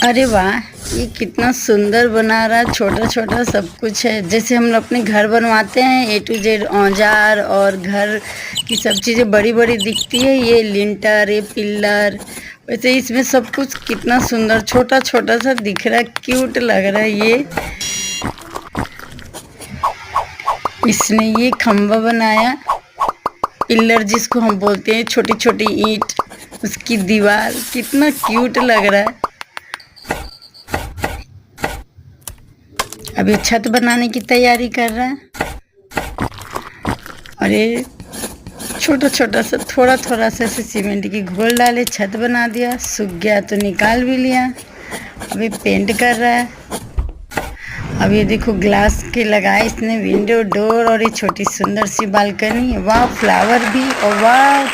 अरे वाह! ये कितना सुंदर बना रहा है, छोटा-छोटा सब कुछ है। जैसे हम लोग अपने घर बनवाते हैं ए टू जेड औजार और घर की सब चीज़ें बड़ी-बड़ी दिखती है, ये लिंटर, ये पिल्लर, वैसे इसमें सब कुछ कितना सुंदर छोटा-छोटा सा दिख रहा है, क्यूट लग रहा है ये। इसने ये खंभा बनाया, पिल्लर जिसको हम बोलते हैं, छोटी-छोटी ईंट, उसकी दीवार, कितना क्यूट लग रहा है। अभी छत बनाने की तैयारी कर रहा है और ये छोटा छोटा सा थोड़ा सा ऐसे सीमेंट की घोल डाले छत बना दिया, सूख गया तो निकाल भी लिया। अभी पेंट कर रहा है। अब ये देखो ग्लास के लगाए इसने विंडो डोर और ये छोटी सुंदर सी बालकनी। वाह फ्लावर भी और वाह